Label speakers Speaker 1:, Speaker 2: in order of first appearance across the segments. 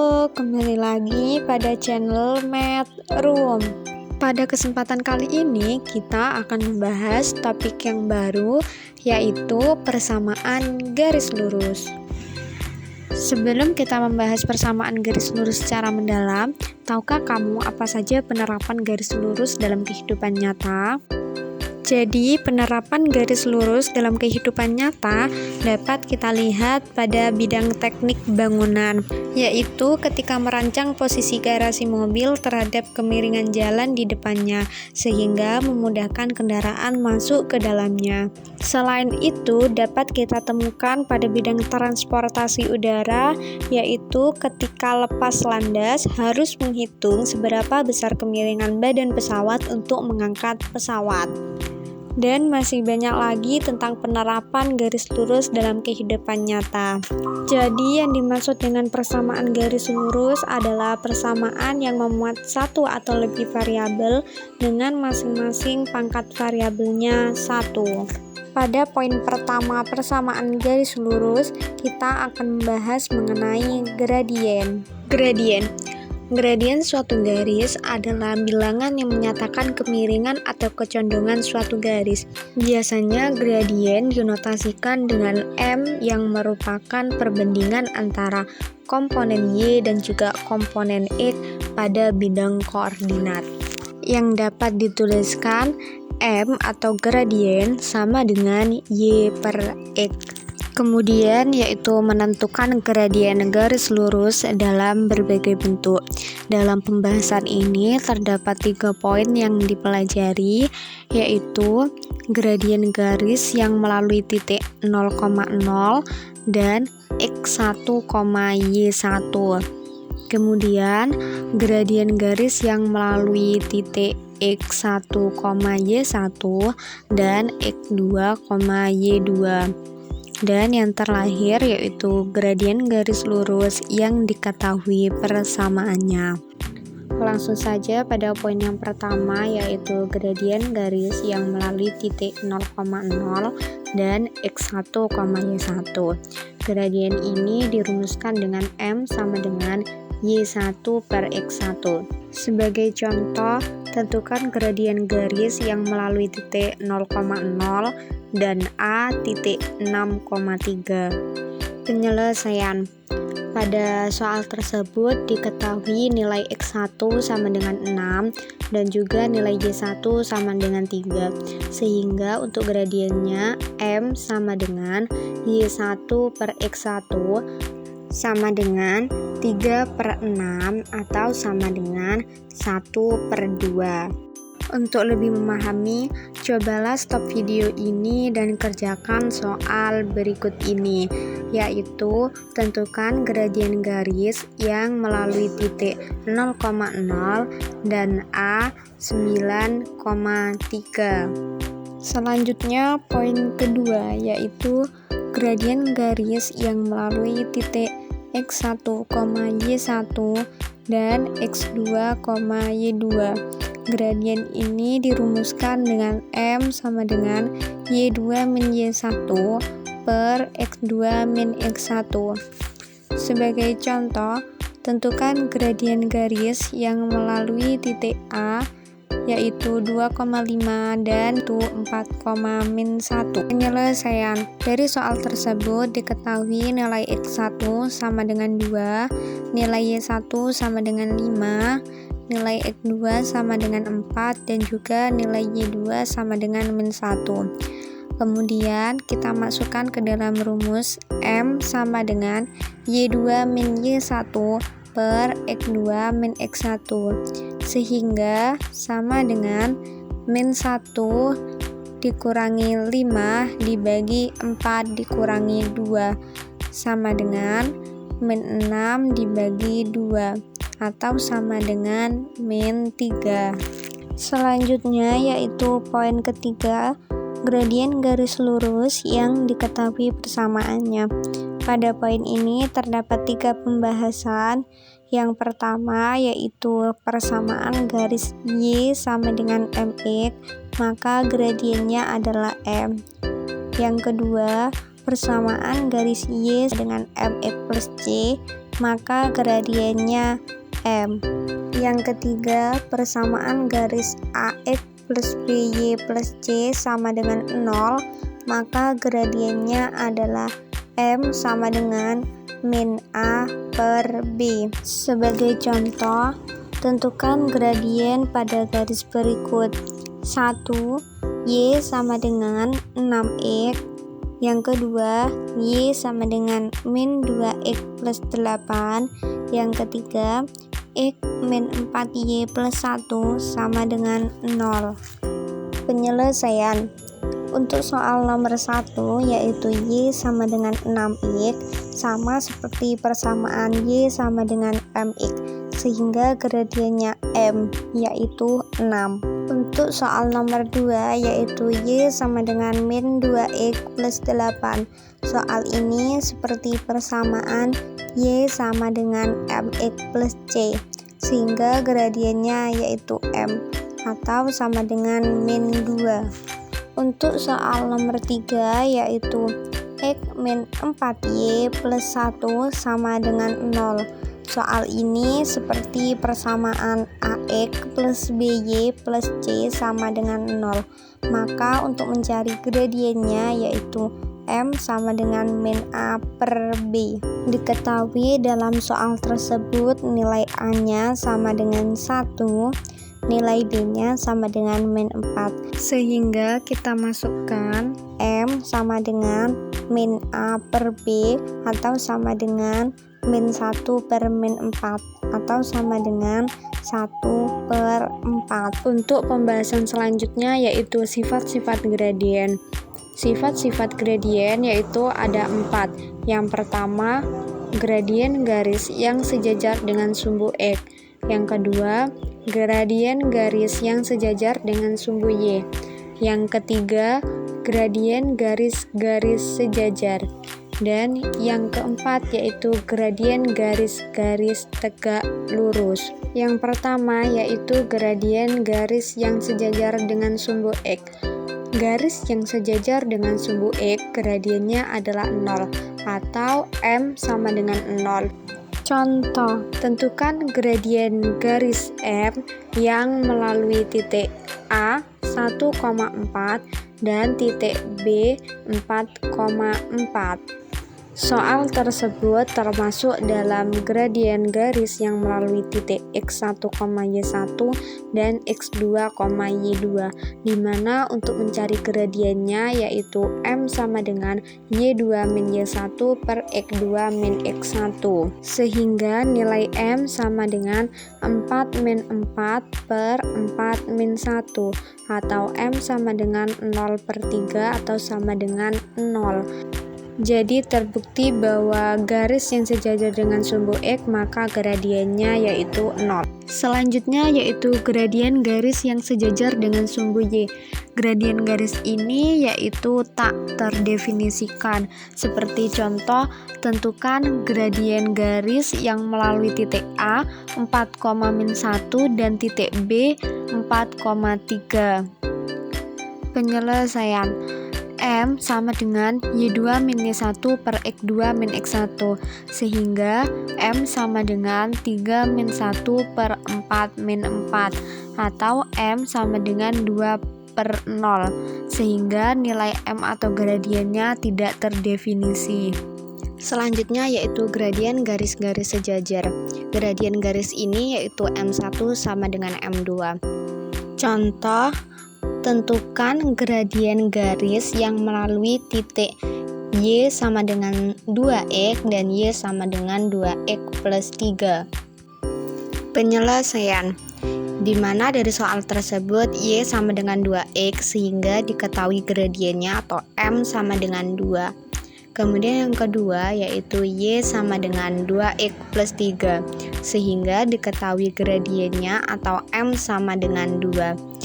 Speaker 1: Halo, kembali lagi pada channel Math Room. Pada kesempatan kali ini kita akan membahas topik yang baru, yaitu persamaan garis lurus. Sebelum kita membahas persamaan garis lurus secara mendalam, tahukah kamu apa saja penerapan garis lurus dalam kehidupan nyata? Jadi, penerapan garis lurus dalam kehidupan nyata dapat kita lihat pada bidang teknik bangunan, yaitu ketika merancang posisi garasi mobil terhadap kemiringan jalan di depannya, sehingga memudahkan kendaraan masuk ke dalamnya. Selain itu, dapat kita temukan pada bidang transportasi udara, yaitu ketika lepas landas harus menghitung seberapa besar kemiringan badan pesawat untuk mengangkat pesawat. Dan masih banyak lagi tentang penerapan garis lurus dalam kehidupan nyata. Jadi yang dimaksud dengan persamaan garis lurus adalah persamaan yang memuat satu atau lebih variabel dengan masing-masing pangkat variabelnya 1. Pada poin pertama persamaan garis lurus, kita akan membahas mengenai gradien. Gradien suatu garis adalah bilangan yang menyatakan kemiringan atau kecondongan suatu garis. Biasanya gradien dinotasikan dengan M yang merupakan perbandingan antara komponen Y dan juga komponen X pada bidang koordinat. Yang dapat dituliskan M atau gradien sama dengan Y per X. Kemudian yaitu menentukan gradien garis lurus dalam berbagai bentuk. Dalam pembahasan ini terdapat 3 poin yang dipelajari, yaitu gradien garis yang melalui titik 0,0 dan X1, Y1. Kemudian gradien garis yang melalui titik X1, Y1 dan X2, Y2. Dan yang terakhir yaitu gradien garis lurus yang diketahui persamaannya. Langsung saja pada poin yang pertama, yaitu gradien garis yang melalui titik 0,0 dan X1, Y1. Gradien ini dirumuskan dengan M sama dengan Y1 per X1. Sebagai contoh, tentukan gradien garis yang melalui titik 0,0 dan A titik 6,3. Penyelesaian. Pada soal tersebut diketahui nilai X1 sama dengan 6 dan juga nilai Y1 sama dengan 3, sehingga untuk gradiennya M sama dengan Y1 per X1 sama dengan 3 per 6 atau sama dengan 1 per 2. Untuk lebih memahami, cobalah stop video ini dan kerjakan soal berikut ini, yaitu tentukan gradien garis yang melalui titik 0,0 dan A 9,3. Selanjutnya poin kedua, yaitu gradien garis yang melalui titik X1, Y1 dan X2, Y2. Gradien ini dirumuskan dengan M sama dengan Y2 min Y1 per X2 min X1. Sebagai contoh, tentukan gradien garis yang melalui titik A, yaitu 2,5 dan 4,-1. Penyelesaian. Dari soal tersebut diketahui nilai X1 sama dengan 2, nilai Y1 sama dengan 5, nilai X2 sama dengan 4, dan juga nilai Y2 sama dengan -1. Kemudian kita masukkan ke dalam rumus M sama dengan Y2 min Y1 per X2 min X1, sehingga sama dengan -1 dikurangi 5 dibagi 4 dikurangi 2 sama dengan -6 dibagi 2 atau sama dengan -3. Selanjutnya yaitu poin ketiga, gradien garis lurus yang diketahui persamaannya. Pada poin ini terdapat 3 pembahasan. Yang pertama yaitu persamaan garis Y sama dengan MX, maka gradiennya adalah M. Yang kedua, persamaan garis Y dengan MX plus C, maka gradiennya M. Yang ketiga, persamaan garis AX plus BY plus C sama dengan 0, maka gradiennya adalah M sama dengan min A per B. Sebagai contoh, tentukan gradien pada garis berikut. 1. Y sama dengan 6X. Yang kedua, Y sama dengan min 2X plus 8. Yang ketiga, X min 4Y plus 1 sama dengan 0. Penyelesaian. Untuk soal nomor 1, yaitu Y sama dengan 6X, sama seperti persamaan Y sama dengan MX, sehingga gradiennya M, yaitu 6. Untuk soal nomor 2, yaitu Y sama dengan min 2X plus 8. Soal ini seperti persamaan Y sama dengan MX plus C, sehingga gradiennya yaitu M, atau sama dengan min 2. Untuk soal nomor 3, yaitu X min 4Y plus 1 sama dengan 0. Soal ini seperti persamaan AX plus BY plus C sama dengan 0. Maka untuk mencari gradiennya yaitu M sama dengan min A per B. Diketahui dalam soal tersebut nilai A-nya sama dengan 1, nilai B-nya sama dengan min 4. Sehingga kita masukkan M sama dengan min A per B atau sama dengan min 1 per min 4 atau sama dengan 1 per 4. Untuk pembahasan selanjutnya yaitu sifat-sifat gradien. Sifat-sifat gradien yaitu ada 4. Yang pertama, gradien garis yang sejajar dengan sumbu X. Yang kedua, gradien garis yang sejajar dengan sumbu Y. Yang ketiga, gradien garis-garis sejajar. Dan yang keempat yaitu gradien garis-garis tegak lurus. Yang pertama yaitu gradien garis yang sejajar dengan sumbu X. Garis yang sejajar dengan sumbu X gradiennya adalah 0 atau M sama dengan 0. Contoh, tentukan gradien garis M yang melalui titik A 1,4 dan titik B 4,4. Soal tersebut termasuk dalam gradien garis yang melalui titik X1, Y1 dan X2, Y2, di mana untuk mencari gradiennya yaitu M sama dengan Y2 min Y1 per X2 min X1, sehingga nilai M sama dengan 4 min 4 per 4 min 1, atau M sama dengan 0 per 3 atau sama dengan 0. Jadi terbukti bahwa garis yang sejajar dengan sumbu X maka gradiennya yaitu 0. Selanjutnya yaitu gradien garis yang sejajar dengan sumbu Y. Gradien garis ini yaitu tak terdefinisikan. Seperti contoh, tentukan gradien garis yang melalui titik A 4,-1 dan titik B 4,3. Penyelesaian. M sama dengan Y2 min Y1 per X2 min X1, sehingga M sama dengan 3 min 1 per 4 min 4, atau M sama dengan 2 per 0, sehingga nilai M atau gradiennya tidak terdefinisi. Selanjutnya yaitu gradien garis-garis sejajar. Gradien garis ini yaitu M1 sama dengan M2. Contoh, tentukan gradien garis yang melalui titik Y sama dengan 2X dan Y sama dengan 2X plus 3. Penyelesaian. Di mana dari soal tersebut Y sama dengan 2X sehingga diketahui gradiennya atau M sama dengan 2. Kemudian yang kedua yaitu Y sama dengan 2X plus 3 sehingga diketahui gradiennya atau M sama dengan 2.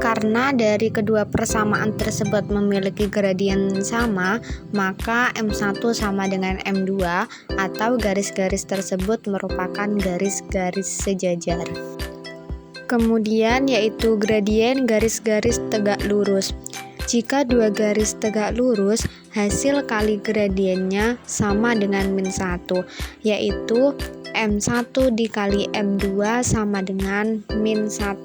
Speaker 1: Karena dari kedua persamaan tersebut memiliki gradien sama, maka M1 sama dengan M2 atau garis-garis tersebut merupakan garis-garis sejajar. Kemudian yaitu gradien garis-garis tegak lurus. Jika dua garis tegak lurus, hasil kali gradiennya sama dengan min 1, yaitu M1 dikali M2 sama dengan min 1.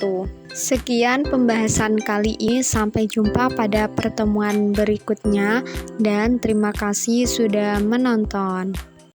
Speaker 1: Sekian pembahasan kali ini, sampai jumpa pada pertemuan berikutnya dan terima kasih sudah menonton.